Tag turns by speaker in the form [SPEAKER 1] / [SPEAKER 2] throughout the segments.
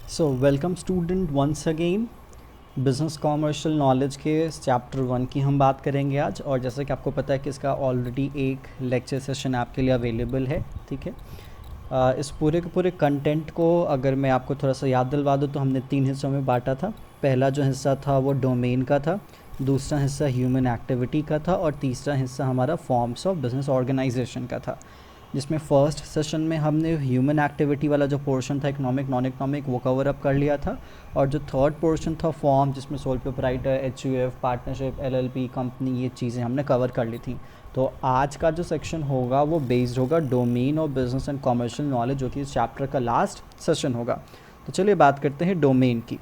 [SPEAKER 1] सो welcome student once again. Business commercial knowledge के chapter 1 की हम बात करेंगे आज। और जैसे कि आपको पता है कि इसका ऑलरेडी एक लेक्चर सेशन आपके लिए अवेलेबल है। ठीक है, इस पूरे के पूरे कंटेंट को अगर मैं आपको थोड़ा सा याद दिलवा दूँ तो हमने 3 हिस्सों में बांटा था। पहला जो हिस्सा था वो डोमेन का था, दूसरा हिस्सा ह्यूमन एक्टिविटी का था और तीसरा हिस्सा हमारा फॉर्म्स ऑफ बिजनेस ऑर्गेनाइजेशन का था। जिसमें फ़र्स्ट सेशन में हमने ह्यूमन एक्टिविटी वाला जो पोर्शन था, इकोनॉमिक नॉन इकोनॉमिक, वो कवर अप कर लिया था। और जो थर्ड पोर्शन था फॉर्म, जिसमें sole proprietor, HUF, partnership, LLP, company, ये चीज़ें हमने कवर कर ली थी। तो आज का जो सेक्शन होगा वो बेस्ड होगा डोमेन और बिजनेस एंड कॉमर्शियल नॉलेज, जो कि इस चैप्टर का लास्ट सेशन होगा। तो चलिए बात करते हैं डोमेन की।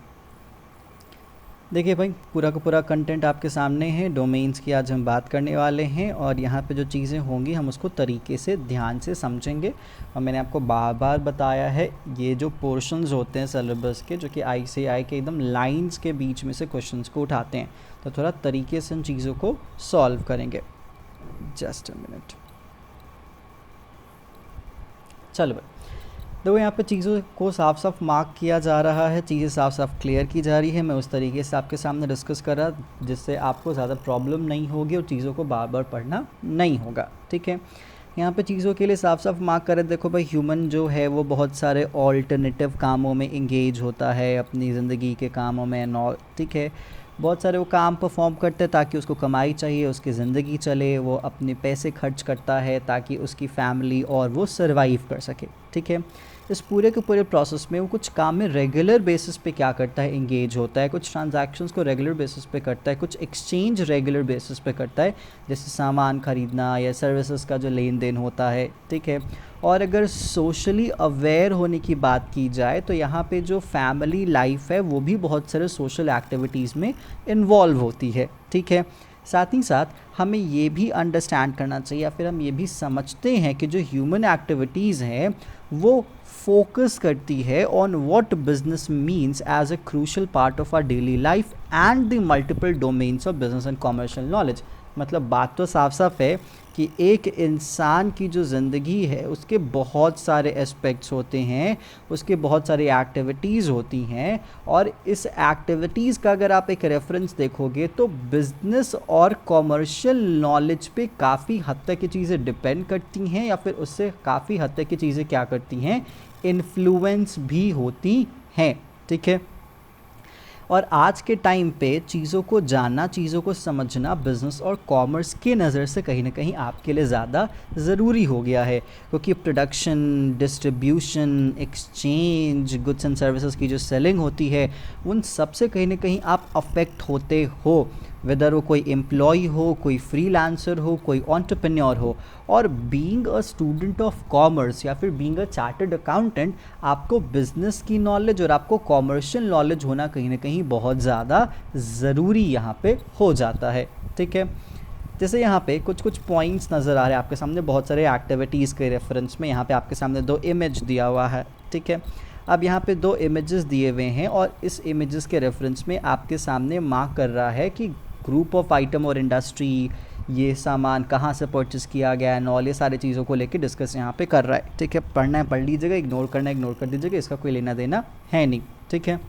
[SPEAKER 1] देखिए भाई, पूरा का पूरा कंटेंट आपके सामने है। डोमेन्स की आज हम बात करने वाले हैं और यहाँ पे जो चीज़ें होंगी हम उसको तरीके से ध्यान से समझेंगे। और मैंने आपको बार बार बताया है, ये जो पोर्शंस होते हैं सिलेबस के, जो कि ICI के एकदम लाइंस के बीच में से क्वेश्चंस को उठाते हैं, तो थोड़ा तरीके से इन चीज़ों को सॉल्व करेंगे। Just a minute. चलो भाई, देखो यहाँ पे चीज़ों को साफ साफ मार्क किया जा रहा है, चीज़ें साफ साफ क्लियर की जा रही है। मैं उस तरीके से आपके सामने डिस्कस कर रहा जिससे आपको ज़्यादा प्रॉब्लम नहीं होगी और चीज़ों को बार बार पढ़ना नहीं होगा। ठीक है, यहाँ पे चीज़ों के लिए साफ साफ मार्क करें। देखो भाई, ह्यूमन जो है वो बहुत सारे ऑल्टरनेटिव कामों में इंगेज होता है, अपनी ज़िंदगी के कामों में नॉल। ठीक है, बहुत सारे वो काम परफॉर्म करते हैं ताकि उसको कमाई चाहिए, उसकी ज़िंदगी चले, वो अपने पैसे खर्च करता है ताकि उसकी फैमिली और वो सर्वाइव कर सके। ठीक है, इस पूरे के पूरे प्रोसेस में वो कुछ काम में रेगुलर बेसिस पे क्या करता है, इंगेज होता है, कुछ ट्रांजैक्शंस को रेगुलर बेसिस पे करता है, कुछ एक्सचेंज रेगुलर बेसिस पे करता है, जैसे सामान खरीदना या सर्विसेज का जो लेन देन होता है। ठीक है, और अगर सोशली अवेयर होने की बात की जाए तो यहाँ पे जो फैमिली लाइफ है वो भी बहुत सारे सोशल एक्टिविटीज़ में इन्वॉल्व होती है। ठीक है, साथ ही साथ हमें ये भी अंडरस्टैंड करना चाहिए या फिर हम ये भी समझते हैं कि जो ह्यूमन एक्टिविटीज़ हैं वो फोकस करती है on what business means as a crucial part of our daily life and the multiple domains of business and commercial knowledge. मतलब बात तो साफ साफ है कि एक इंसान की जो ज़िंदगी है उसके बहुत सारे एस्पेक्ट्स होते हैं, उसके बहुत सारी एक्टिविटीज़ होती हैं। और इस एक्टिविटीज़ का अगर आप एक रेफरेंस देखोगे तो बिज़नेस और कॉमर्शियल नॉलेज पे काफ़ी हद तक ये चीज़ें डिपेंड करती हैं या फिर उससे काफ़ी हद तक ये चीज़ें क्या करती हैं, इन्फ्लुएंस भी होती हैं। ठीक है, और आज के टाइम पे चीज़ों को जानना, चीज़ों को समझना बिज़नेस और कॉमर्स के नज़र से कहीं ना कहीं आपके लिए ज़्यादा ज़रूरी हो गया है, क्योंकि production, distribution, exchange, goods and services की जो सेलिंग होती है उन सब से कहीं ना कहीं आप अफेक्ट होते हो, वेदर वो कोई एम्प्लॉय हो, कोई फ्रीलांसर हो, कोई एंटरप्रेन्योर हो। और being a student of commerce या फिर बीइंग अ चार्टर्ड अकाउंटेंट, आपको बिजनेस की नॉलेज और आपको कॉमर्शियल नॉलेज होना कहीं ना कहीं बहुत ज़्यादा ज़रूरी यहाँ पे हो जाता है। ठीक है, जैसे यहाँ पे कुछ कुछ पॉइंट्स नज़र आ रहे हैं आपके सामने, बहुत सारे एक्टिविटीज़ के रेफरेंस में। यहाँ पे आपके सामने 2 इमेज दिया हुआ है। ठीक है, अब यहाँ पे 2 इमेजेस दिए हुए हैं और इस इमेजेस के रेफरेंस में आपके सामने मार्क कर रहा है कि ग्रुप ऑफ आइटम और इंडस्ट्री, ये सामान कहाँ से परचेस किया गया है, और ये सारी चीज़ों को लेकर डिस्कस यहाँ पे कर रहा है। ठीक है, पढ़ना है पढ़ लीजिएगा, इग्नोर करना है इग्नोर कर दीजिएगा, इसका कोई लेना देना है नहीं। ठीक है,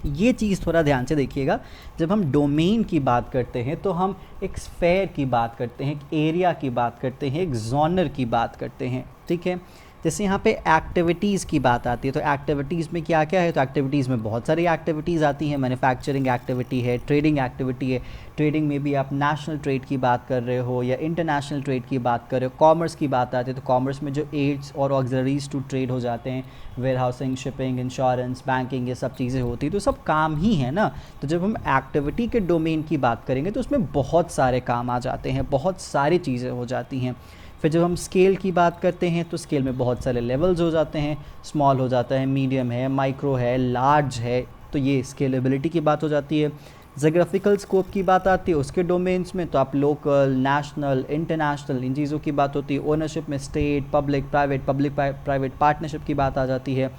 [SPEAKER 1] ये चीज़ थोड़ा ध्यान से देखिएगा। जब हम डोमेन की बात करते हैं तो हम एक स्फेयर की बात करते हैं, एक एरिया की बात करते हैं, एक जॉनर की बात करते हैं। ठीक है, जैसे यहाँ पे एक्टिविटीज़ की बात आती है तो एक्टिविटीज़ में क्या क्या है, तो एक्टिविटीज़ में बहुत सारी एक्टिविटीज़ आती हैं। मैन्युफैक्चरिंग एक्टिविटी है, ट्रेडिंग एक्टिविटी है। ट्रेडिंग में भी आप नेशनल ट्रेड की बात कर रहे हो या इंटरनेशनल ट्रेड की बात कर रहे हो। कॉमर्स की बात आती है तो कॉमर्स में जो एड्स और ऑक्सिलरीज टू ट्रेड हो जाते हैं, warehousing, shipping, insurance, banking, ये सब चीज़ें होती हैं, तो सब काम ही है ना। तो जब हम एक्टिविटी के डोमेन की बात करेंगे तो उसमें बहुत सारे काम आ जाते हैं, बहुत सारी चीज़ें हो जाती हैं। फिर जब हम स्केल की बात करते हैं तो स्केल में बहुत सारे लेवल्स हो जाते हैं, स्मॉल हो जाता है, मीडियम है, माइक्रो है, लार्ज है, तो ये स्केलेबिलिटी की बात हो जाती है। जोग्राफिकल स्कोप की बात आती है उसके डोमेन्स में, तो आप लोकल, नेशनल, इंटरनेशनल, इन चीज़ों की बात होती है। ओनरशिप में स्टेट, पब्लिक प्राइवेट पार्टनरशिप की बात आ जाती है।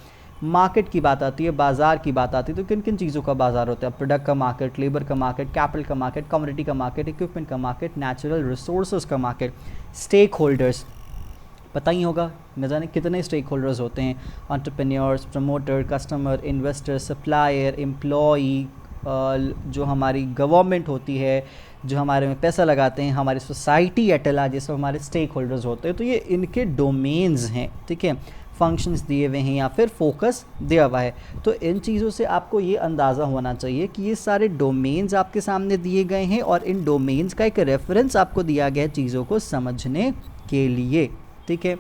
[SPEAKER 1] मार्केट की बात आती है, बाज़ार की बात आती है, तो किन किन चीज़ों का बाज़ार होता है, प्रोडक्ट का मार्केट, लेबर का मार्केट, कैपिटल का मार्केट, कमोडिटी का मार्केट, इक्विपमेंट का मार्केट, नेचुरल रिसोर्सेज का मार्केट, स्टेक होल्डर्स, पता ही होगा, न जाने कितने स्टेक होल्डर्स होते हैं, entrepreneurs, promoter, customer, investor, supplier, employee, जो हमारी गवर्नमेंट होती है, जो हमारे में पैसा लगाते हैं, हमारी सोसाइटी एट लार्ज, जैसे हमारे स्टेक होल्डर्स होते हैं। तो ये इनके डोमेन्स हैं, ठीक है, फंक्शंस दिए हुए हैं या फिर फोकस दिया हुआ है। तो इन चीज़ों से आपको ये अंदाज़ा होना चाहिए कि ये सारे डोमेन्स आपके सामने दिए गए हैं और इन डोमेन्स का एक रेफरेंस आपको दिया गया है चीज़ों को समझने के लिए, ठीक है।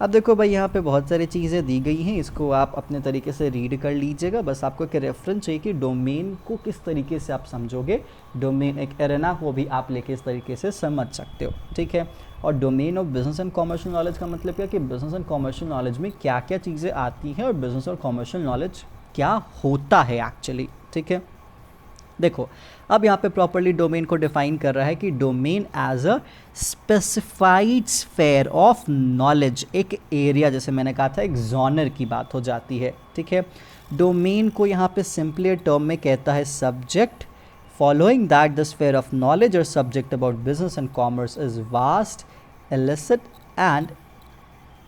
[SPEAKER 1] अब देखो भाई, यहाँ पे बहुत सारी चीज़ें दी गई हैं, इसको आप अपने तरीके से रीड कर लीजिएगा। बस आपको एक रेफरेंस चाहिए कि डोमेन को किस तरीके से आप समझोगे, डोमेन एक एरेना को भी आप लेके इस तरीके से समझ सकते हो, ठीक है। और domain of business and commercial knowledge का मतलब क्या कि बिजनेस एंड कॉमर्शियल नॉलेज में क्या क्या चीज़ें आती हैं और बिजनेस और कॉमर्शियल नॉलेज क्या होता है एक्चुअली, ठीक है। देखो, अब यहाँ पे प्रॉपरली डोमेन को डिफाइन कर रहा है कि domain as a specified sphere of knowledge, एक एरिया, जैसे मैंने कहा था एक जॉनर की बात हो जाती है, ठीक है। डोमेन को यहाँ पे सिंपली टर्म में कहता है subject, following that the sphere of knowledge or subject about business and commerce is vast, illicit and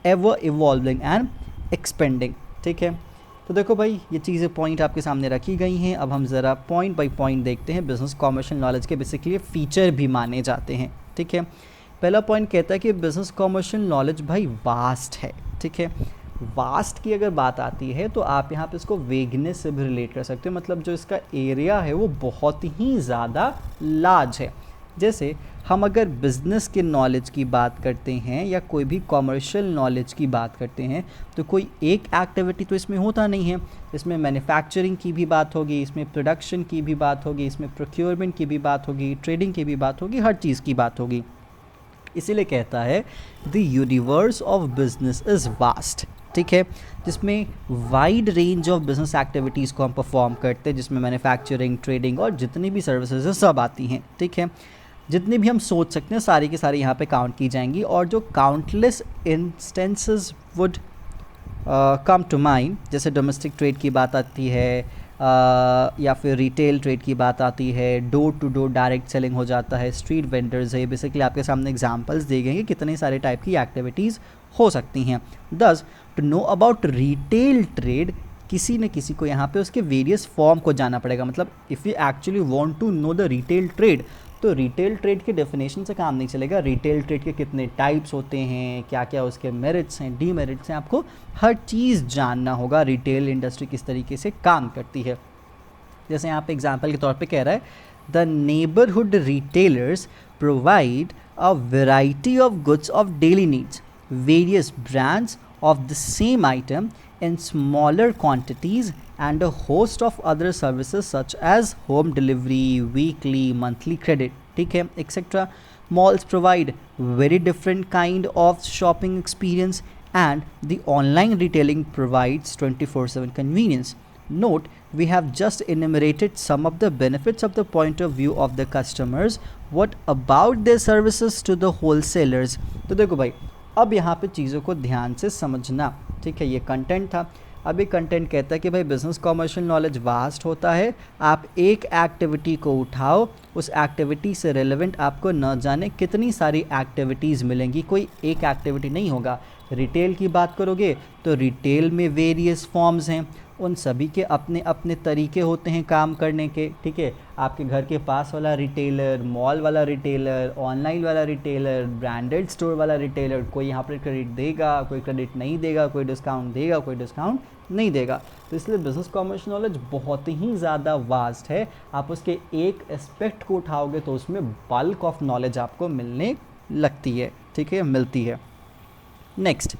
[SPEAKER 1] ever evolving and expanding, ठीक है। तो देखो भाई, ये चीज़ें पॉइंट आपके सामने रखी गई हैं। अब हम ज़रा पॉइंट बाय पॉइंट देखते हैं। बिजनेस कॉमर्शियल नॉलेज के बेसिकली फीचर भी माने जाते हैं, ठीक है। पहला पॉइंट कहता है कि बिजनेस कॉमर्शियल नॉलेज भाई वास्ट है, ठीक है। वास्ट की अगर बात आती है तो आप यहाँ पे इसको वेगनेस से भी रिलेट कर सकते हो, मतलब जो इसका एरिया है वो बहुत ही ज़्यादा लार्ज है। जैसे हम अगर बिज़नेस के नॉलेज की बात करते हैं या कोई भी कॉमर्शियल नॉलेज की बात करते हैं तो कोई एक एक्टिविटी तो इसमें होता नहीं है। इसमें मैन्युफैक्चरिंग की भी बात होगी, इसमें प्रोडक्शन की भी बात होगी, इसमें प्रोक्योरमेंट की भी बात होगी, ट्रेडिंग की भी बात होगी, हर चीज़ की बात होगी। इसीलिए कहता है the universe of business is vast, ठीक है, जिसमें wide range of business activities को हम परफॉर्म करते हैं, जिसमें मैन्युफैक्चरिंग, ट्रेडिंग और जितनी भी सर्विसेज है सब आती हैं, ठीक है। जितनी भी हम सोच सकते हैं सारी की सारी यहाँ पे काउंट की जाएंगी और जो countless instances would come to mind, जैसे डोमेस्टिक ट्रेड की बात आती है या फिर रिटेल ट्रेड की बात आती है, door to door direct selling हो जाता है, स्ट्रीट वेंडर्स है, बेसिकली आपके सामने एग्जांपल्स दिए गए हैं कि कितने सारे टाइप की एक्टिविटीज़ हो सकती हैं। Thus, to know about retail trade, किसी न किसी को यहाँ पे उसके वेरियस फॉर्म को जानना पड़ेगा। मतलब if you actually want to know the retail trade, तो रिटेल ट्रेड के डेफिनेशन से काम नहीं चलेगा। रिटेल ट्रेड के कितने टाइप्स होते हैं, क्या क्या उसके मेरिट्स हैं, डीमेरिट्स हैं, आपको हर चीज़ जानना होगा। रिटेल इंडस्ट्री किस तरीके से काम करती है। जैसे यहाँ पे एग्जांपल के तौर पे कह रहा है, the neighbourhood retailers provide a variety of goods of daily needs, various brands of the same item in smaller quantities and a host of other services such as home delivery, weekly, monthly credit, ठीक है, etc. Malls provide very different kind of shopping experience and the online retailing provides 24/7 convenience. Note, we have just enumerated some of the benefits of the point of view of the customers. What about their services to the wholesalers? तो देखो भाई, अब यहाँ पे चीज़ों को ध्यान से समझना, ठीक है। ये कंटेंट था। अब ये कंटेंट कहता है कि भाई बिज़नेस कॉमर्शियल नॉलेज वास्ट होता है। आप एक एक्टिविटी को उठाओ, उस एक्टिविटी से रिलेवेंट आपको न जाने कितनी सारी एक्टिविटीज़ मिलेंगी, कोई एक एक्टिविटी नहीं होगा। रिटेल की बात करोगे तो रिटेल में वेरियस फॉर्म्स हैं, उन सभी के अपने अपने तरीके होते हैं काम करने के, ठीक है। आपके घर के पास वाला रिटेलर, मॉल वाला रिटेलर, ऑनलाइन वाला रिटेलर, ब्रांडेड स्टोर वाला रिटेलर, कोई यहाँ पर क्रेडिट देगा, कोई क्रेडिट नहीं देगा, कोई डिस्काउंट देगा, कोई डिस्काउंट नहीं देगा। तो इसलिए बिज़नेस कॉमर्शियल नॉलेज बहुत ही ज़्यादा वास्ट है। आप उसके एक एस्पेक्ट को उठाओगे तो उसमें बल्क ऑफ नॉलेज आपको मिलने लगती है, ठीक है, मिलती है। नेक्स्ट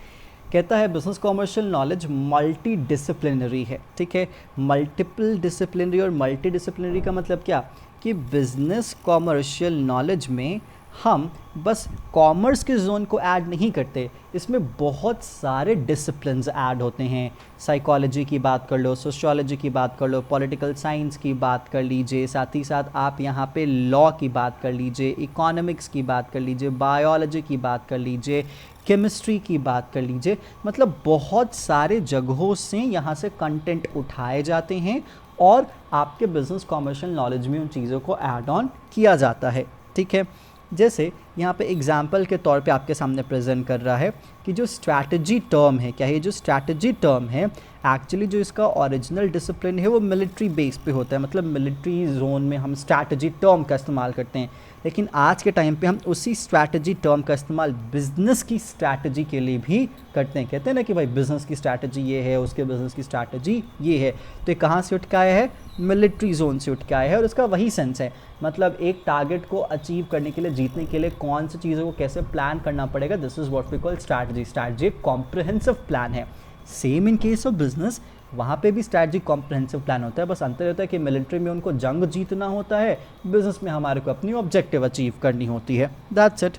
[SPEAKER 1] कहता है business commercial knowledge multi disciplinary है, ठीक है। मल्टीपल डिसिप्लिनरी और मल्टी डिसिप्लिनरी का मतलब क्या कि बिज़नेस कॉमर्शियल नॉलेज में हम बस कॉमर्स के जोन को ऐड नहीं करते, इसमें बहुत सारे डिसिप्लिन्स ऐड होते हैं। साइकोलॉजी की बात कर लो, सोशियोलॉजी की बात कर लो, पॉलिटिकल साइंस की बात कर लीजिए, साथ ही साथ आप यहाँ पे लॉ की बात कर लीजिए, इकोनॉमिक्स की बात कर लीजिए, बायोलॉजी की बात कर लीजिए, केमिस्ट्री की बात कर लीजिए। मतलब बहुत सारे जगहों से यहाँ से कंटेंट उठाए जाते हैं और आपके बिज़नेस कॉमर्शियल नॉलेज में उन चीज़ों को ऐड ऑन किया जाता है, ठीक है। जैसे यहाँ पे एग्जाम्पल के तौर पे आपके सामने प्रेजेंट कर रहा है कि जो स्ट्रैटेजी टर्म है, क्या है जो स्ट्रैटेजी टर्म है, एक्चुअली जो इसका ओरिजिनल डिसिप्लिन है वो मिलिट्री बेस पे होता है, मतलब मिलिट्री जोन में हम स्ट्रैटेजी टर्म का इस्तेमाल करते हैं। लेकिन आज के टाइम पे हम उसी स्ट्रैटेजी टर्म का इस्तेमाल बिजनेस की स्ट्रैटेजी के लिए भी करते हैं। कहते हैं ना कि भाई बिजनेस की स्ट्रैटेजी ये है, उसके बिजनेस की स्ट्रैटेजी ये है। तो ये कहाँ से उठ के आया है? मिलिट्री जोन से उठ के आया है। और उसका वही सेंस है, मतलब एक टारगेट को अचीव करने के लिए, जीतने के लिए कौन सी चीज़ों को कैसे प्लान करना पड़ेगा, this is what we call strategy. Strategy एक कॉम्प्रिहेंसिव प्लान है। Same in case of business, वहाँ पे भी स्ट्रैटेजी कॉम्प्रिहेंसिव प्लान होता है, बस अंतर होता है कि मिलिट्री में उनको जंग जीतना होता है, बिजनेस में हमारे को अपनी ऑब्जेक्टिव अचीव करनी होती है। That's it.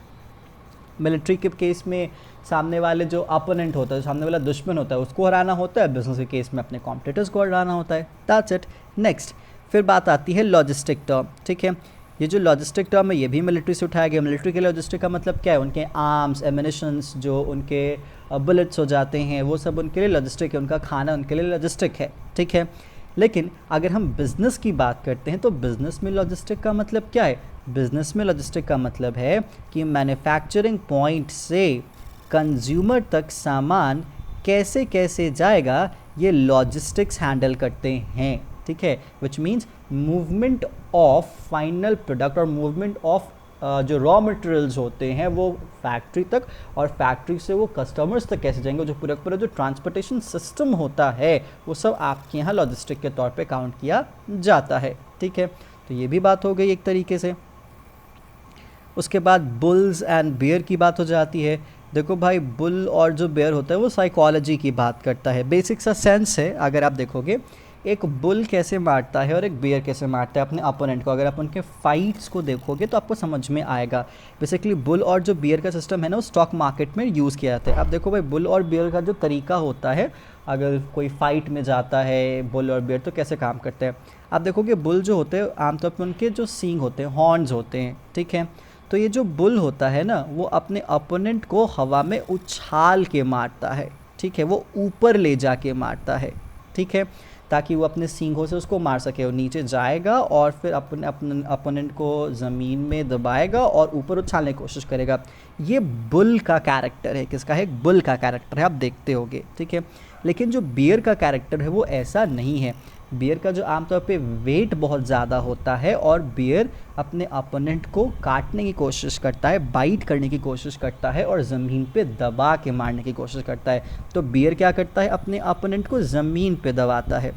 [SPEAKER 1] मिलिट्री के केस में सामने वाले जो अपोनेंट होता है, सामने वाला दुश्मन होता है, उसको हराना होता है। बिजनेस के केस में अपने कॉम्पिटिटर्स को हराना होता है। That's it. नेक्स्ट फिर बात आती है लॉजिस्टिक टर्म। ठीक है, ये जो लॉजिस्टिक टर्म है ये भी मिलिट्री से उठाया गया। मिलिट्री के लॉजिस्टिक का मतलब क्या है? उनके आर्म्स, एमिनेशंस, जो उनके बुलेट्स हो जाते हैं, वो सब उनके लिए लॉजिस्टिक है। उनका खाना उनके लिए लॉजिस्टिक है। ठीक है, लेकिन अगर हम बिज़नेस की बात करते हैं तो बिज़नेस में लॉजिस्टिक का मतलब क्या है? बिज़नेस में लॉजिस्टिक का मतलब है कि मैन्युफैक्चरिंग पॉइंट से कंज्यूमर तक सामान कैसे कैसे जाएगा, ये लॉजिस्टिक्स हैंडल करते हैं। ठीक है, which means movement of final product और मूवमेंट ऑफ जो रॉ मटेरियल्स होते हैं वो फैक्ट्री तक, और फैक्ट्री से वो कस्टमर्स तक कैसे जाएंगे, जो पूरा जो ट्रांसपोर्टेशन सिस्टम होता है वो सब आपके यहाँ लॉजिस्टिक के तौर पे काउंट किया जाता है। ठीक है, तो ये भी बात हो गई एक तरीके से। उसके बाद बुल्स एंड बेयर की बात हो जाती है। देखो भाई, बुल और जो बेयर होता है वो साइकोलॉजी की बात करता है। बेसिक सा सेंस है, अगर आप देखोगे एक बुल कैसे मारता है और एक बेयर कैसे मारता है अपने अपोनेंट को, अगर आप उनके फाइट्स को देखोगे तो आपको समझ में आएगा। बेसिकली बुल और जो बेयर का सिस्टम है ना, वो स्टॉक मार्केट में यूज़ किया जाता है। अब देखो भाई, बुल और बेयर का जो तरीका होता है, अगर कोई फाइट में जाता है बुल और बेयर, तो कैसे काम करते हैं आप देखोगे। बुल जो होते हैं आमतौर पर उनके जो सींग होते हैं, हॉर्न्स होते हैं। ठीक है, तो ये जो बुल होता है ना, वो अपने अपोनेंट को हवा में उछाल के मारता है। ठीक है, वो ऊपर ले जाके मारता है। ठीक है, ताकि वो अपने सींगों से उसको मार सके। वो नीचे जाएगा और फिर अपने अपने अपोनेंट को ज़मीन में दबाएगा और ऊपर उछालने की कोशिश करेगा। ये बुल का कैरेक्टर है। किसका है? बुल का कैरेक्टर है, आप देखते होगे। ठीक है, लेकिन जो बियर का कैरेक्टर है वो ऐसा नहीं है। बियर का जो आमतौर पे वेट बहुत ज़्यादा होता है और बियर अपने अपोनेंट को काटने की कोशिश करता है, बाइट करने की कोशिश करता है और ज़मीन पे दबा के मारने की कोशिश करता है। तो बियर क्या करता है? अपने अपोनेंट को ज़मीन पे दबाता है।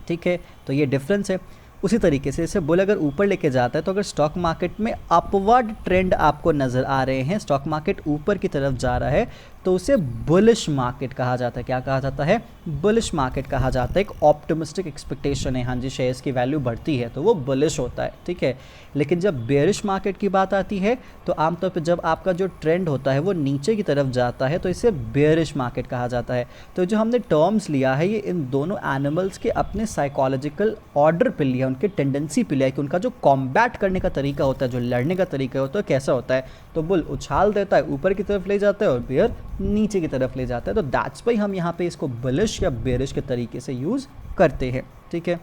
[SPEAKER 1] ठीक है, तो ये डिफरेंस है। उसी तरीके से इसे बुल अगर ऊपर लेके जाता है, तो अगर स्टॉक मार्केट में अपवर्ड ट्रेंड आपको नज़र आ रहे हैं, स्टॉक मार्केट ऊपर की तरफ जा रहा है, तो उसे बुलिश मार्केट कहा जाता है। क्या कहा जाता है? बुलिश मार्केट कहा जाता है। एक ऑप्टिमिस्टिक एक्सपेक्टेशन है, हाँ जी, शेयर्स की वैल्यू बढ़ती है तो वो बुलिश होता है। ठीक है, लेकिन जब बेयरिश मार्केट की बात आती है तो आमतौर पर जब आपका जो ट्रेंड होता है वो नीचे की तरफ जाता है तो इसे बेयरिश मार्केट कहा जाता है। तो जो हमने टर्म्स लिया है ये इन दोनों एनिमल्स के अपने साइकोलॉजिकल ऑर्डर पे लिया, उनके टेंडेंसी पे लिया कि उनका जो कॉम्बैट करने का तरीका होता है, जो लड़ने का तरीका होता है, कैसा होता है। तो बुल उछाल देता है, ऊपर की तरफ ले जाता है, और बेयर नीचे की तरफ ले जाता है। तो दैट्स वाई हम यहाँ पे इसको बुलिश या बेयरिश के तरीके से यूज़ करते हैं। ठीक है,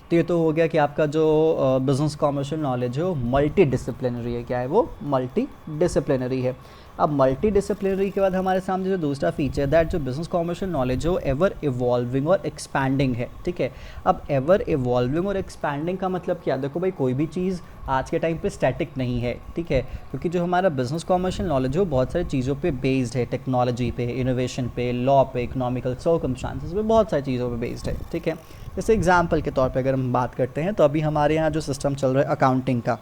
[SPEAKER 1] तो ये तो हो गया कि आपका जो बिजनेस कॉमर्शियल नॉलेज है वो मल्टी डिसिप्लिनरी है। क्या है वो? मल्टी डिसिप्लिनरी है। अब मल्टी डिसिप्लिनरी के बाद हमारे सामने जो दूसरा फीचर दैट जो बिजनेस कॉमर्शियल नॉलेज है वो एवर इवॉल्विंग और एक्सपैंडिंग है। ठीक है, अब एवर इवॉल्विंग और एक्सपैंडिंग का मतलब क्या? देखो भाई, कोई भी चीज़ आज के टाइम पे स्टैटिक नहीं है। ठीक है, क्योंकि जो हमारा बिजनेस कॉमर्शियल नॉलेज है वो बहुत सारी चीज़ों पे बेस्ड है, टेक्नोलॉजी पे, इनोवेशन पे, लॉ पे, इकोनॉमिकल सर्कमस्टांसेस पे, बहुत सारी चीज़ों पे बेस्ड है। ठीक है, जैसे एग्जाम्पल के तौर पे अगर हम बात करते हैं तो अभी हमारे यहाँ जो सिस्टम चल रहा है अकाउंटिंग का,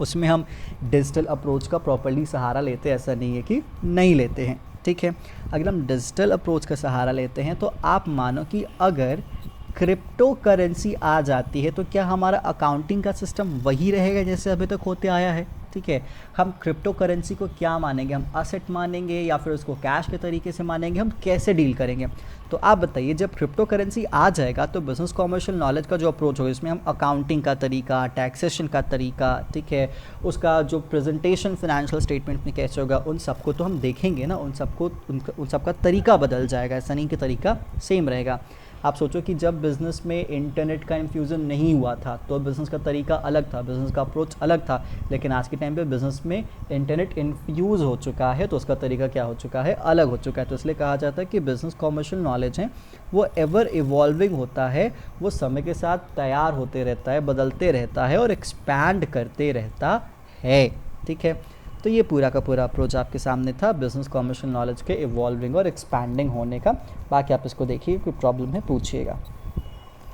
[SPEAKER 1] उसमें हम डिजिटल अप्रोच का प्रॉपर्ली सहारा लेते हैं, ऐसा नहीं है कि नहीं लेते हैं। ठीक है, अगर हम डिजिटल अप्रोच का सहारा लेते हैं तो आप मानो कि अगर क्रिप्टो करेंसी आ जाती है तो क्या हमारा अकाउंटिंग का सिस्टम वही रहेगा जैसे अभी तक होते आया है? ठीक है, हम क्रिप्टो करेंसी को क्या मानेंगे? हम असेट मानेंगे या फिर उसको कैश के तरीके से मानेंगे? हम कैसे डील करेंगे? तो आप बताइए, जब क्रिप्टो करेंसी आ जाएगा तो बिजनेस कॉमर्शियल नॉलेज का जो अप्रोच होगा इसमें हम अकाउंटिंग का तरीका, टैक्सेशन का तरीका, ठीक है, उसका जो प्रेजेंटेशन फिनेंशियल स्टेटमेंट में कैसे होगा, उन सबको तो हम देखेंगे ना, उन सबका तरीका बदल जाएगा। ऐसा नहीं कि तरीका सेम रहेगा। आप सोचो कि जब बिज़नेस में इंटरनेट का इन्फ्यूज़न नहीं हुआ था तो बिज़नेस का तरीका अलग था, बिज़नेस का अप्रोच अलग था, लेकिन आज के टाइम पे बिज़नेस में इंटरनेट इन्फ्यूज़ हो चुका है तो उसका तरीका क्या हो चुका है, अलग हो चुका है। तो इसलिए कहा जाता है कि बिज़नेस कॉमर्शियल नॉलेज है वो एवर इवॉल्विंग होता है, वो समय के साथ तैयार होते रहता है, बदलते रहता है और एक्सपैंड करते रहता है। ठीक है, तो ये पूरा का पूरा अप्रोच आपके सामने था बिज़नेस कॉमर्शियल नॉलेज के इवॉल्विंग और एक्सपैंडिंग होने का। बाकी आप इसको देखिए, कोई प्रॉब्लम है पूछिएगा।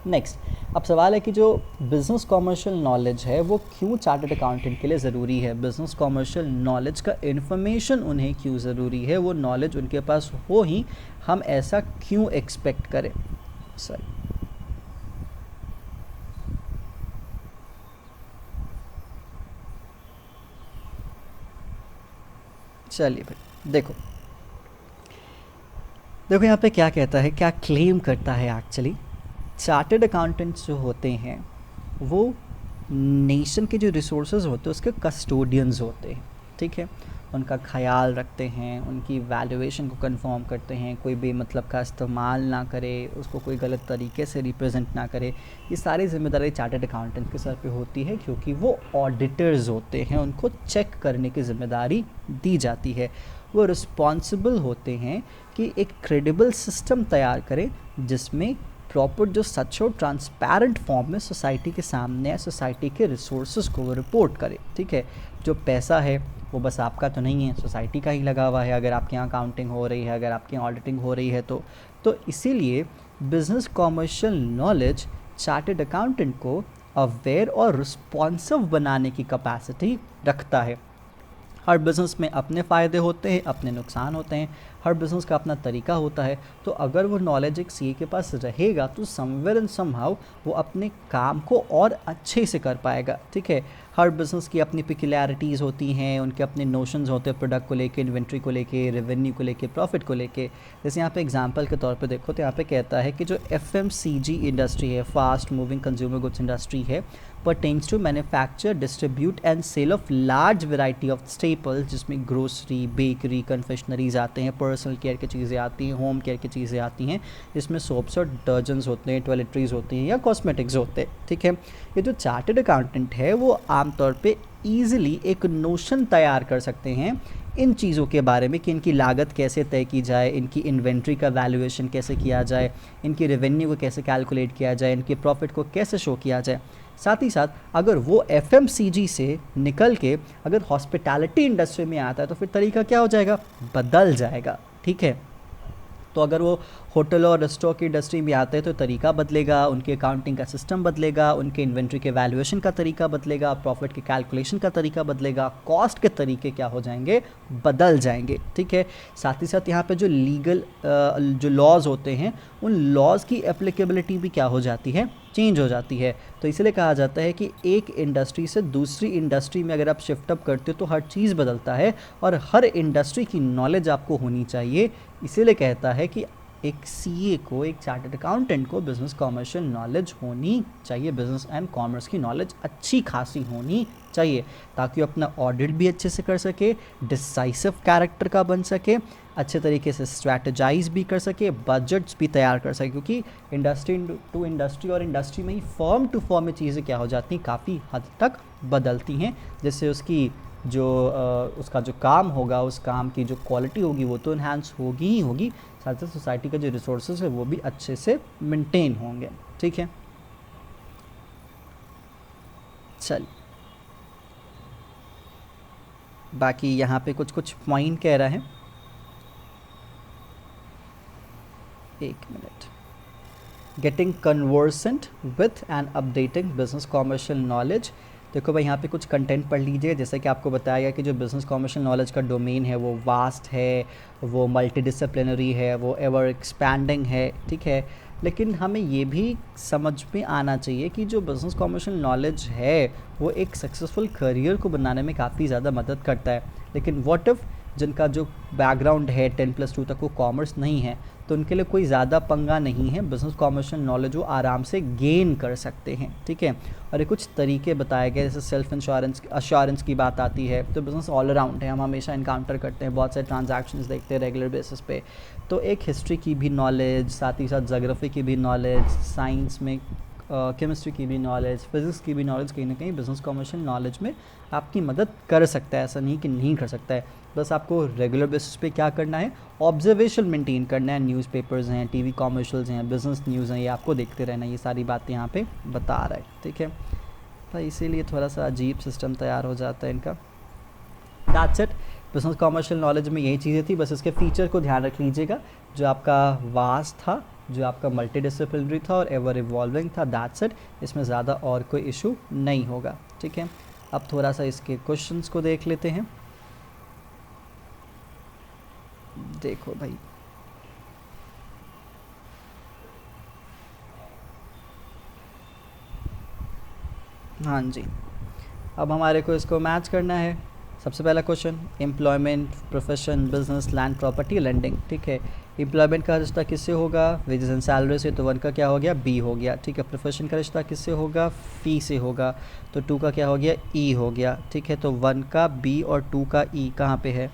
[SPEAKER 1] नेक्स्ट, अब सवाल है कि जो बिज़नेस कॉमर्शियल नॉलेज है वो क्यों चार्टर्ड अकाउंटेंट के लिए ज़रूरी है, बिज़नेस कॉमर्शियल नॉलेज का इन्फॉर्मेशन उन्हें क्यों ज़रूरी है, वो नॉलेज उनके पास हो ही हम ऐसा क्यों एक्सपेक्ट करें। सॉरी, चलिए भाई देखो यहाँ पे क्या कहता है, क्या क्लेम करता है। एक्चुअली चार्टर्ड अकाउंटेंट्स जो होते हैं वो नेशन के जो रिसोर्सेज होते हैं उसके कस्टोडियंस होते हैं। ठीक है, उनका ख्याल रखते हैं, उनकी वैल्यूएशन को कंफर्म करते हैं, कोई बेमतलब का इस्तेमाल ना करे, उसको कोई गलत तरीके से रिप्रेजेंट ना करे। ये सारी जिम्मेदारी चार्टर्ड अकाउंटेंट के सर पे होती है क्योंकि वो ऑडिटर्स होते हैं, उनको चेक करने की जिम्मेदारी दी जाती है। वो रिस्पॉन्सिबल होते हैं कि एक क्रेडिबल सिस्टम तैयार करें जिसमें प्रॉपर जो सच और ट्रांसपेरेंट फॉर्म में सोसाइटी के सामने, सोसाइटी के रिसोर्सेज को वो रिपोर्ट करे। ठीक है, जो पैसा है वो बस आपका तो नहीं है, सोसाइटी का ही लगा हुआ है। अगर आपके यहाँ अकाउंटिंग हो रही है, अगर आपके यहाँ ऑडिटिंग हो रही है तो इसीलिए business commercial knowledge chartered accountant को अवेयर और रिस्पॉन्सिव बनाने की कैपेसिटी रखता है। हर बिज़नेस में अपने फ़ायदे होते हैं, अपने नुकसान होते हैं, हर बिज़नेस का अपना तरीका होता है। तो अगर वो नॉलेज एक सीए के पास रहेगा तो समवेयर एंड समहाउ वो अपने काम को और अच्छे से कर पाएगा। ठीक है, हर बिज़नेस की अपनी पिक्युलैरिटीज़ होती हैं, उनके अपने नोशंस होते हैं प्रोडक्ट को लेके, इन्वेंट्री को लेके, रेवेन्यू को लेके, प्रॉफिट को लेके। जैसे यहाँ पे एग्जांपल के तौर पे देखो तो यहाँ पे कहता है कि जो एफएमसीजी इंडस्ट्री है, fast moving consumer goods industry है, pertains to manufacture, distribute and sale of large variety of staples, जिसमें ग्रोसरी, बेकरी, कन्फेक्शनरीज आते हैं, पर्सनल केयर की चीज़ें आती हैं, होम केयर की चीज़ें आती हैं, जिसमें सोप्स और डिटर्जेंट्स होते हैं, टॉयलेटरीज होती हैं या कॉस्मेटिक्स होते हैं। ठीक है, ये जो चार्टर्ड अकाउंटेंट है वो आमतौर पे ईजिली एक नोशन तैयार कर सकते हैं इन चीज़ों के बारे में कि इनकी लागत कैसे तय की जाए, इनकी इन्वेंट्री का वैल्यूएशन कैसे किया जाए, इनकी रेवेन्यू को कैसे कैलकुलेट किया जाए, इनके प्रॉफिट को कैसे शो किया जाए। साथ ही साथ अगर वो एफएमसीजी से निकल के अगर हॉस्पिटैलिटी इंडस्ट्री में आता है तो फिर तरीका क्या हो जाएगा, बदल जाएगा। ठीक है, तो अगर वो होटल और रेस्टोरेंट की इंडस्ट्री में आते हैं तो तरीका बदलेगा, उनके अकाउंटिंग का सिस्टम बदलेगा, उनके इन्वेंट्री के वैल्यूएशन का तरीका बदलेगा, प्रॉफिट के कैलकुलेशन का तरीका बदलेगा, कॉस्ट के तरीके क्या हो जाएंगे, बदल जाएंगे। ठीक है, साथ ही साथ यहाँ पे जो लीगल जो लॉज होते हैं उन लॉज की एप्लीकेबिलिटी भी क्या हो जाती है, चेंज हो जाती है। तो इसलिए कहा जाता है कि एक इंडस्ट्री से दूसरी इंडस्ट्री में अगर आप शिफ्ट अप करते हो तो हर चीज़ बदलता है और हर इंडस्ट्री की नॉलेज आपको होनी चाहिए। इसीलिए कहता है कि एक सीए को, एक चार्टर्ड अकाउंटेंट को बिज़नेस कॉमर्शियल नॉलेज होनी चाहिए, बिज़नेस एंड कॉमर्स की नॉलेज अच्छी खासी होनी चाहिए ताकि वो अपना ऑडिट भी अच्छे से कर सके, डिसाइसिव कैरेक्टर का बन सके, अच्छे तरीके से स्ट्रैटेजाइज भी कर सके, बजट्स भी तैयार कर सके। क्योंकि इंडस्ट्री टू इंडस्ट्री और इंडस्ट्री में ही फर्म टू फर्म में चीज़ें क्या हो जाती हैं, काफ़ी हद तक बदलती हैं। जैसे उसकी जो उसका जो काम होगा, उस काम की जो क्वालिटी होगी वो तो इन्हांस होगी ही होगी, साथ साथ सोसाइटी के जो रिसोर्सेज है वो भी अच्छे से मेंटेन होंगे। ठीक है, चल बाकी यहाँ पे कुछ कुछ पॉइंट कह रहा है, एक minute. Getting conversant with and updating business commercial knowledge. देखो भाई यहाँ पे कुछ कंटेंट पढ़ लीजिए। जैसे कि आपको बताया गया कि जो बिज़नेस कॉमर्शियल नॉलेज का डोमेन है वो वास्ट है, वो मल्टीडिसिप्लिनरी है, वो एवर एक्सपैंडिंग है। ठीक है, लेकिन हमें ये भी समझ में आना चाहिए कि जो बिज़नेस कॉमर्शियल नॉलेज है वो एक सक्सेसफुल करियर को बनाने में काफ़ी ज़्यादा मदद करता है। लेकिन व्हाट इफ़ जिनका जो बैकग्राउंड है 10+2 तक वो कॉमर्स नहीं है, तो उनके लिए कोई ज़्यादा पंगा नहीं है, बिज़नेस कॉमर्शियल नॉलेज वो आराम से गेन कर सकते हैं, ठीक है। और ये कुछ तरीके बताए गए, जैसे सेल्फ अश्योरेंस की बात आती है, तो बिज़नेस ऑल अराउंड है, हम हमेशा इनकाउंटर करते हैं, बहुत सारे ट्रांजैक्शंस देखते हैं रेगुलर बेसिस पे। तो एक हिस्ट्री की भी नॉलेज, साथ ही साथ जोग्राफी की भी नॉलेज, साइंस में केमिस्ट्री की भी नॉलेज, फिज़िक्स की भी नॉलेज कहीं ना कहीं बिज़नेस कॉमर्शियल नॉलेज में आपकी मदद कर सकता है, ऐसा नहीं कि नहीं कर सकता है। बस आपको रेगुलर बेसिस पे क्या करना है, ऑब्जर्वेशन मेंटेन करना है, न्यूज़पेपर्स हैं, टीवी कॉमर्शियल्स हैं, बिज़नेस न्यूज़ हैं, ये आपको देखते रहना, ये सारी बातें यहाँ पे बता रहा है, ठीक है भाई। इसीलिए थोड़ा सा अजीब सिस्टम तैयार हो जाता है इनका। That's it, business commercial knowledge में यही चीज़ें थी, बस इसके फीचर को ध्यान रख लीजिएगा, जो आपका वास्ट था, जो आपका मल्टी डिसिप्लिनरी था और एवर इवॉल्विंग था, दैट्स इट, इसमें ज़्यादा और कोई इशू नहीं होगा, ठीक है। अब थोड़ा सा इसके क्वेश्चंस को देख लेते हैं। देखो भाई, हाँ जी, अब हमारे को इसको मैच करना है। सबसे पहला question, employment, profession, business, land, property, lending, ठीक है। एम्प्लॉयमेंट का रिश्ता किससे होगा, वेजेस एंड सैलरी से, तो 1 का क्या हो गया, बी हो गया, ठीक है। प्रोफेशन का रिश्ता किससे होगा, फी से होगा, तो 2 का क्या हो गया, ई हो गया, ठीक है। तो 1 का बी और 2 का ई कहाँ पे है,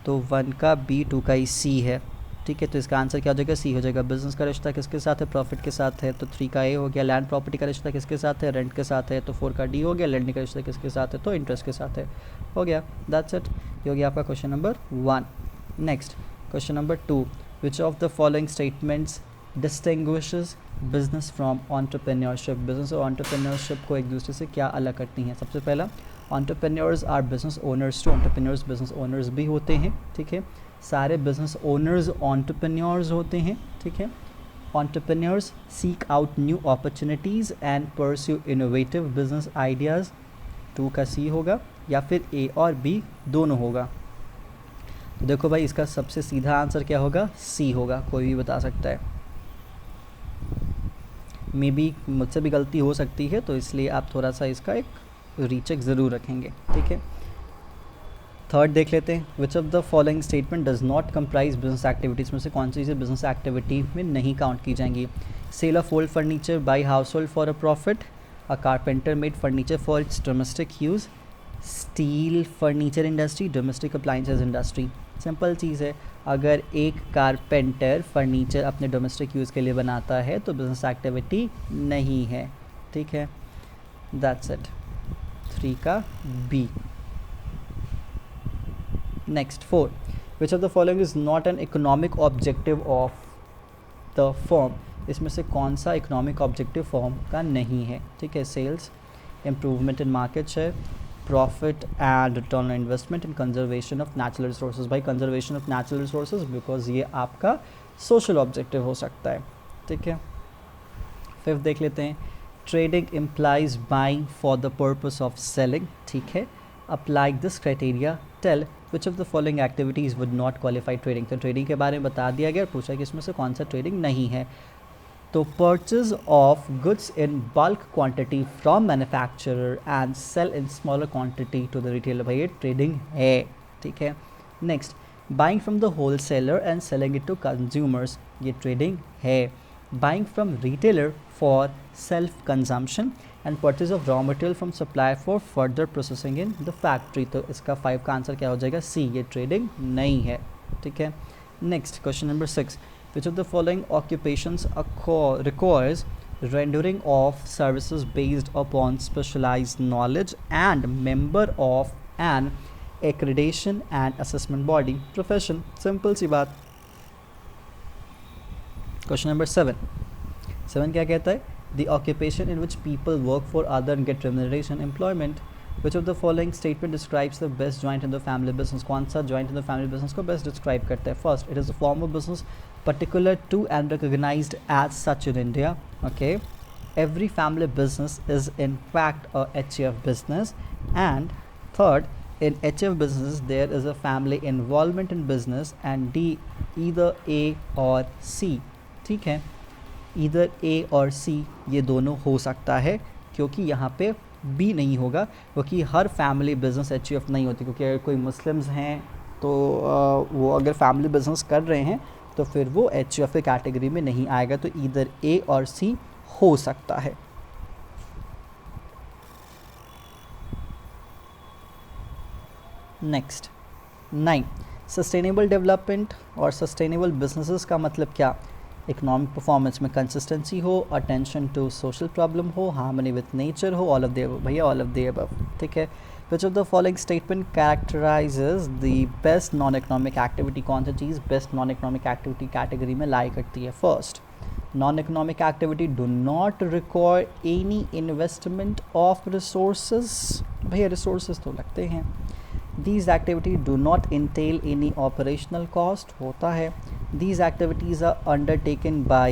[SPEAKER 1] तो 1 का बी, 2 का ई सी है, ठीक है। तो इसका आंसर क्या हो जाएगा, सी हो जाएगा। बिजनेस का रिश्ता किसके साथ है, प्रॉफिट के साथ है, तो 3 का ए हो गया। लैंड प्रॉपर्टी का रिश्ता किसके साथ है, रेंट के साथ है, तो 4 का डी हो गया। लेंडिंग का रिश्ता किसके साथ है, तो इंटरेस्ट के साथ है, हो गया। दैट्स इट, ये हो गया आपका question number 1। Next question number 2, which of the following statements distinguishes business from entrepreneurship. Business और एंटरप्रेन्योरशिप को एक दूसरे से क्या अलग करती हैं। सबसे पहला, entrepreneurs are business owners too, entrepreneurs business owners भी होते हैं, ठीक है। सारे बिजनेस ओनर्स एंटरप्रेन्योर्स होते हैं, ठीक है। Entrepreneurs seek out new opportunities and pursue innovative business ideas, 2 का सी होगा, या फिर ए और बी दोनों होगा। तो देखो भाई, इसका सबसे सीधा आंसर क्या होगा, सी होगा, कोई भी बता सकता है। मे बी मुझसे भी गलती हो सकती है, तो इसलिए आप थोड़ा सा इसका एक रीचेक ज़रूर रखेंगे, ठीक है। थर्ड देख लेते हैं, विच of the following statement does not comprise business activities में से कौन सी चीज़ें बिजनेस एक्टिविटी में नहीं काउंट की जाएंगी। Sale of old furniture by household for a profit, a carpenter made furniture for its domestic use, steel furniture industry, domestic appliances industry. Simple चीज़ है, अगर एक कारपेंटर फर्नीचर अपने डोमेस्टिक यूज़ के लिए बनाता है तो बिजनेस एक्टिविटी नहीं है, ठीक है। दैट्स इट, 3 का B. Next 4, which of the following is not an economic objective of the firm. इसमें से कौन सा इकोनॉमिक ऑब्जेक्टिव फर्म का नहीं है, ठीक है। Sales, improvement in market share, profit and return on investment, and conservation of natural resources. भाई conservation of natural resources, because ये आपका सोशल ऑब्जेक्टिव हो सकता है, ठीक है। 5th देख लेते हैं, trading implies buying for the purpose of selling, ठीक है। Apply this criteria, tell which of the following activities would not qualify trading. तो ट्रेडिंग के बारे में बता दिया गया, पूछा कि इसमें से कौन सा ट्रेडिंग नहीं है। तो purchase of goods in bulk quantity from manufacturer and sell in smaller quantity to the retailer, भाई ये ट्रेडिंग है, ठीक है। Next, buying from the wholesaler and selling it to consumers, ये ट्रेडिंग है। Buying from retailer for self consumption and purchase of raw material from supplier for further processing in the factory. तो इसका 5 का answer क्या हो जाएगा, सी, ये trading नहीं है, ठीक है। Next question number 6, which of the following occupations requires rendering of services based upon specialized knowledge and member of an accreditation and assessment body profession। Simple सी बात। क्वेश्चन नंबर 7 क्या कहता है, the occupation in which people work for other and get remuneration employment। Which of the following statement describes the best joint in the family business। कौन सा joint in the family business को best describe करता है। First, it is a form of business particular to and recognized as such in India, okay। Every family business is in fact a HF business। And third, in HF business there is a family involvement in business। And D, either A or C, ठीक है। इधर ए और सी ये दोनों हो सकता है, क्योंकि यहाँ पे बी नहीं होगा, क्योंकि हर फैमिली बिजनेस एचयूएफ नहीं होती। क्योंकि अगर कोई मुस्लिम्स हैं तो वो अगर फैमिली बिजनेस कर रहे हैं तो फिर वो एच की कैटेगरी में नहीं आएगा, तो इधर ए और सी हो सकता है। नेक्स्ट 9, सस्टेनेबल डेवलपमेंट और सस्टेनेबल बिजनेसेस का मतलब क्या? इकोनॉमिक परफॉर्मेंस में कंसिस्टेंसी हो, अटेंशन टू सोशल प्रॉब्लम हो, हार्मनी विथ नेचर हो, ऑल ऑफ द अबव। भैया ऑल ऑफ द अबव, ठीक है। Which of the following statement characterises the best non economic activity? कौन सी चीज़ best non economic activity category में lie करती है? First, non economic activity do not require any investment of resources. भैया resources तो लगते हैं। These activities do not entail any operational cost, होता है। These activities are undertaken by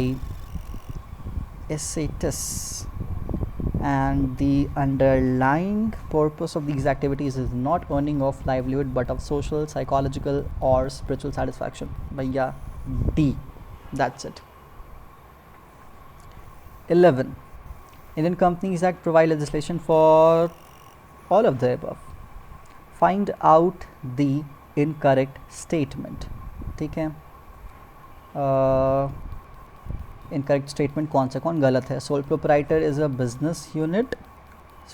[SPEAKER 1] SATs and the underlying purpose of these activities is not earning of livelihood but of social, psychological or spiritual satisfaction. भैया D, that's it. 11, Indian Companies Act provide legislation for all of the above. Find out the incorrect statement, ठीक है। Incorrect statement कौन सा, कौन गलत है? Sole proprietor is a business unit,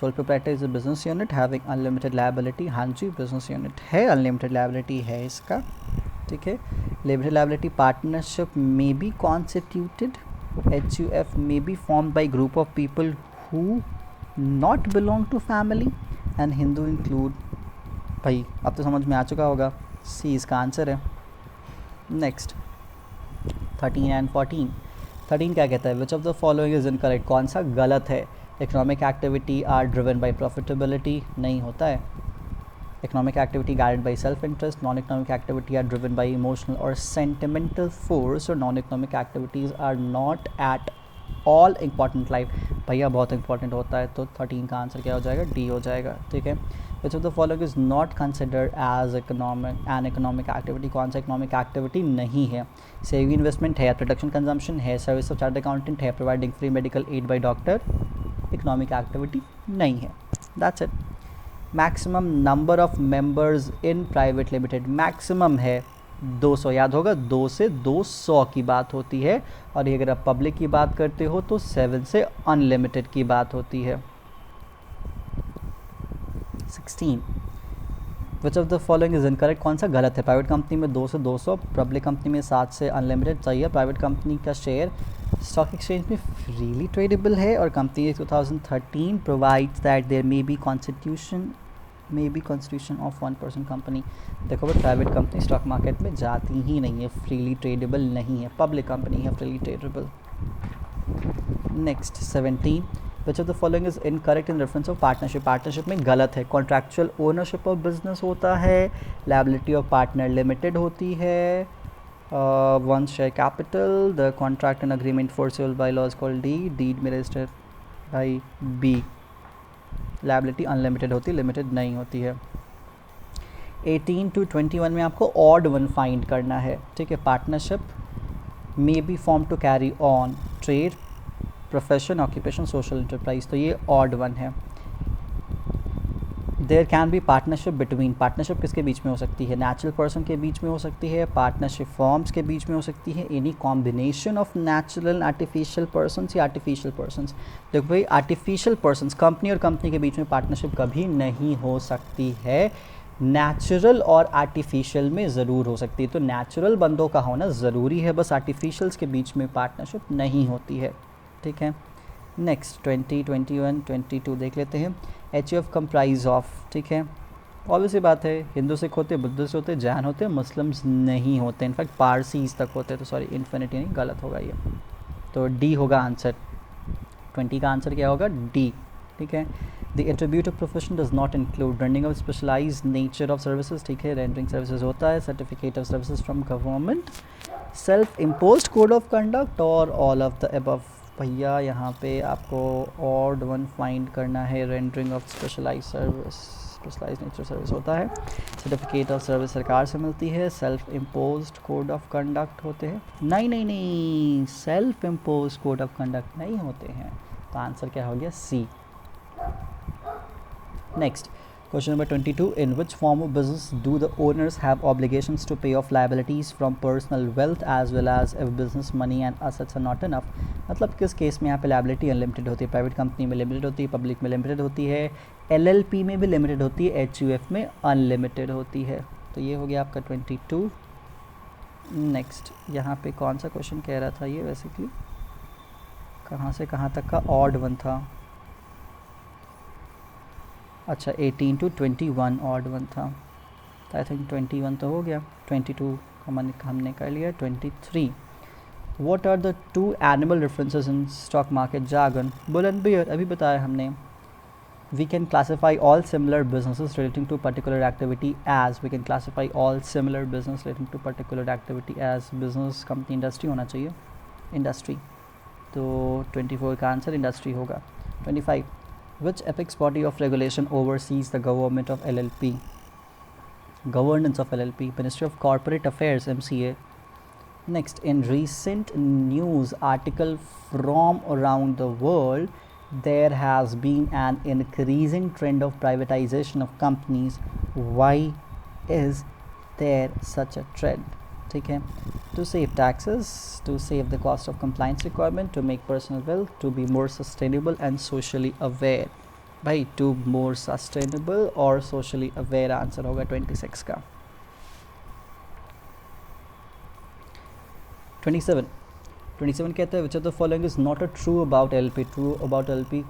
[SPEAKER 1] sole proprietor is a business unit having unlimited liability. हाँ जी, business unit है, अनलिमिटेड लायबिलिटी है इसका, ठीक है। लिमिटेड लायबिलिटी पार्टनरशिप में बी कॉन्स्टिट्यूटेड, HUF में be formed by group of people who not belong to family and Hindu include. भाई अब तो समझ में आ चुका होगा, सी इसका आंसर है। Next 13 and 14। 13 क्या कहता है? Which of the following is incorrect? कौन सा गलत है? Economic activity are driven by profitability, नहीं होता है। Economic activity guided by self interest, non economic activity are driven by emotional और सेंटिमेंटल फोर्स, और non economic activities are not at all important life. भैया बहुत इंपॉर्टेंट होता है, तो 13 का आंसर क्या हो जाएगा? डी हो जाएगा, ठीक है। Which of the following is not considered as economic activity? कौन सा इकोनॉमिक एक्टिविटी नहीं है? सेविंग इन्वेस्टमेंट है, प्रोडक्शन कंजम्पशन है, सर्विस ऑफ चार्टर्ड अकाउंटेंट है, providing free medical aid by doctor, economic activity नहीं है। That's it. Maximum number of members in private limited, maximum है 200, याद होगा 2 से 200 की बात होती है, और ये अगर आप पब्लिक की बात करते हो तो 7 से अनलिमिटेड की बात होती है। 16, विच of the following is incorrect? कौन सा गलत है? प्राइवेट कंपनी में 2 से 200, पब्लिक कंपनी में 7 से अनलिमिटेड चाहिए। प्राइवेट कंपनी का शेयर स्टॉक एक्सचेंज में फ्रीली ट्रेडेबल है, और company 2013 provides that there may be constitution of 1% company. देखो भाई, प्राइवेट कंपनी स्टॉक मार्केट में जाती ही नहीं है, फ्रीली ट्रेडेबल नहीं है। पब्लिक कंपनी है freely tradable. Next 17, which of the following is incorrect in reference of partnership? Partnership में गलत है। कॉन्ट्रैक्चुअल ओनरशिप ऑफ बिजनेस होता है, लायबिलिटी ऑफ पार्टनर लिमिटेड होती है, one share capital, the contract and agreement forceable by laws called deed में registered by B. Liability unlimited होती है, लिमिटेड नहीं होती है। 18 to 21 में आपको ऑड वन फाइंड करना है, ठीक है। Partnership may be form to carry on trade, profession, occupation, social enterprise, तो ये ऑड वन है। There can be partnership between, partnership किसके बीच में हो सकती है? नेचुरल पर्सन के बीच में हो सकती है, पार्टनरशिप फॉर्म्स के बीच में हो सकती है, any combination of natural artificial persons या आर्टिफिशियल पर्सन्स। देखो भाई, आर्टिफिशियल पर्सन्स, कंपनी और कंपनी के बीच में पार्टनरशिप कभी नहीं हो सकती है, नेचुरल और आर्टिफिशियल में ज़रूर हो सकती है। तो नेचुरल बंदों का होना ज़रूरी है, बस आर्टिफिशियल्स के बीच में पार्टनरशिप नहीं होती है, ठीक है। नेक्स्ट 20, 21, 22 देख लेते हैं। HUF कंप्राइज ऑफ, ठीक है, ऑब्वियस सी बात है, हिंदू सिख होते, बुद्धिस्ट होते, जैन होते, मुस्लिम्स नहीं होते, इनफैक्ट पारसीज तक होते, तो सॉरी इन्फिनिटी नहीं, गलत होगा ये, तो डी होगा आंसर। 20 का आंसर क्या होगा? डी, ठीक है। The attribute of profession does not include rendering of specialised nature of services, ठीक है, रेंडरिंग सर्विसेज होता है, certificate of services from government, self imposed code of conduct, और ऑल ऑफ द अबव। भैया यहाँ पे आपको ऑड वन फाइंड करना है। Rendering of specialised nature service होता है, सर्टिफिकेट ऑफ सर्विस सरकार से मिलती है, self imposed code of conduct होते हैं, नहीं, self imposed code of conduct नहीं होते हैं, तो आंसर क्या हो गया? C. Next Question number 22. In which form of business do the owners have obligations to pay off liabilities from personal wealth as well as if business money and assets are not enough? मतलब किस case में यहाँ पे liability unlimited होती है? Private company में limited होती है, पब्लिक में लिमिटेड होती है, LLP में भी लिमिटेड होती है, HUF में अनलिमिटेड होती है. तो ये हो गया आपका 22. नेक्स्ट यहाँ पे कौन सा क्वेश्चन कह रहा था ये बेसिकली, कहाँ से कहाँ तक का ऑड वन था? अच्छा 18 to 21 ऑड वन था. आई थिंक 21 तो हो गया, 22 हमने कर लिया. 23. What are the two animal references in stock market jargon? Bull and bear अभी बताया हमने. We can classify all similar businesses relating to particular activity as, we can classify all similar business relating to particular activity as business, company, industry होना चाहिए, industry. तो 24 का answer industry होगा. 25. Which apex body of regulation oversees the government of LLP? Governance of LLP, Ministry of Corporate Affairs, MCA. Next, in recent news article from around the world, there has been an increasing trend of privatization of companies. Why is there such a trend? ठीक है, to save taxes, to save the cost of compliance requirement, to make personal wealth, to be more sustainable and socially aware. भाई to more sustainable और socially aware answer होगा 26 का. 27 कहते हैं which of the following is not a true about LP? true about LP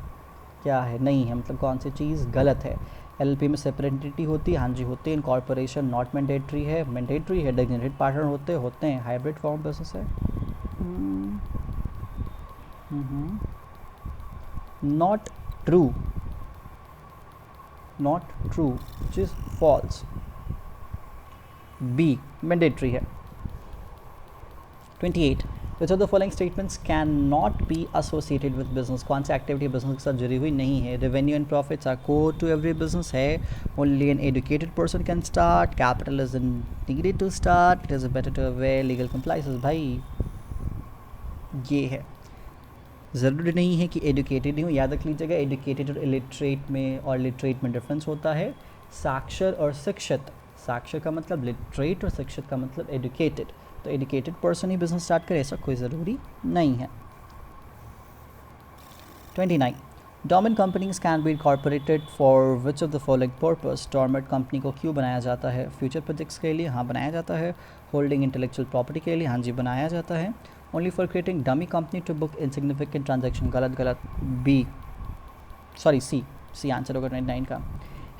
[SPEAKER 1] क्या है? नहीं है, मतलब कौन सी चीज़ गलत है? LP में सेपरेट एंटिटी होती है, हाँ जी होती है. इनकॉर्पोरेशन नॉट मैंडेटरी है, मैंडेटरी है. डेजिग्नेटेड पार्टनर होते हैं. हाइब्रिड फॉर्म बिजनेस है. Not true, not true, which is false. B mandatory है. 28. Which of the following statements cannot be associated with business? कौन सी एक्टिविटी बिजनेस के साथ जुड़ी हुई नहीं है? Revenue and profits are core to every business है. Only an educated person can start. Capital isn't needed to start. It is better to aware legal compliances. भाई ये है, ज़रूरी नहीं है कि एडुकेटेड ही हो. याद रख लीजिएगा, एडुकेटेड और इलिटरेट में और लिटरेट में डिफरेंस होता है. साक्षर और शिक्षित, साक्षर का मतलब लिटरेट और शिक्षित का मतलब एडुकेटेड. तो एडुकेटेड पर्सन ही बिजनेस स्टार्ट करे ऐसा कोई ज़रूरी नहीं है. 29. Dormant companies can be incorporated for which of the following purpose? Dormant company को क्यों बनाया जाता है? फ्यूचर प्रोजेक्ट्स के लिए, हाँ बनाया जाता है. होल्डिंग इंटेलेक्चुअल प्रॉपर्टी के लिए, हाँ जी बनाया जाता है. Only for creating dummy company to book insignificant transaction, गलत. बी सॉरी सी आंसर होगा 29 का.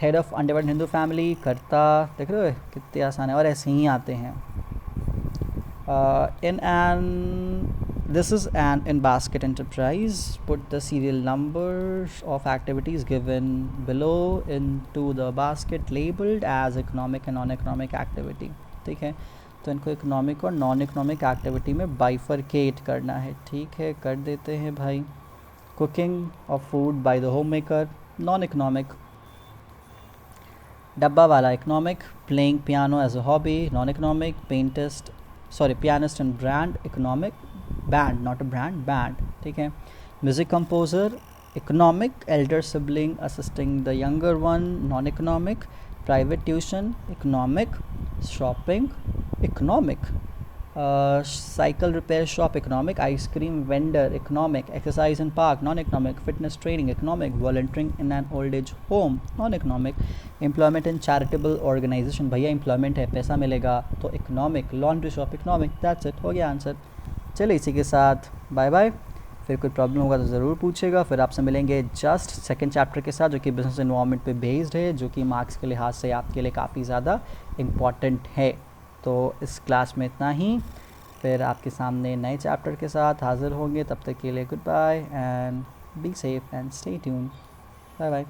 [SPEAKER 1] Head of undivided Hindu family, करता, देख रहे हो कितने आसान है और ऐसे ही आते हैं. This is an in-basket enterprise. Put the serial numbers of activities given below into the basket labeled as economic and non-economic activity. ठीक है, तो इनको इकोनॉमिक और नॉन इकोनॉमिक एक्टिविटी में बाइफरकेट करना है. ठीक है, कर देते हैं भाई. Cooking of food by the homemaker, non economic. Dabbawala economic. Playing piano as a hobby, non economic. Pianist and brand, economic. Band not a brand, band. ठीक है. Music composer, economic. Elder sibling assisting the younger one, non economic. Private tuition, economic. Shopping, economic. Cycle repair shop, economic. Ice cream vendor, economic. Exercise in park, non economic. Fitness training, economic. Volunteering in an old age home, non economic. Employment in charitable organisation, भैया employment है, पैसा मिलेगा तो economic. Laundry shop, economic. That's it, हो गया answer. चलिए इसी के साथ बाय बाय. फिर कोई प्रॉब्लम होगा तो ज़रूर पूछेगा. फिर आपसे मिलेंगे जस्ट सेकंड चैप्टर के साथ जो कि बिजनेस एनवायरनमेंट पे बेस्ड है, जो कि मार्क्स के लिहाज से आपके लिए काफ़ी ज़्यादा इम्पॉर्टेंट है. तो इस क्लास में इतना ही. फिर आपके सामने नए चैप्टर के साथ हाज़िर होंगे. तब तक के लिए goodbye and be safe and stay tuned. Bye bye.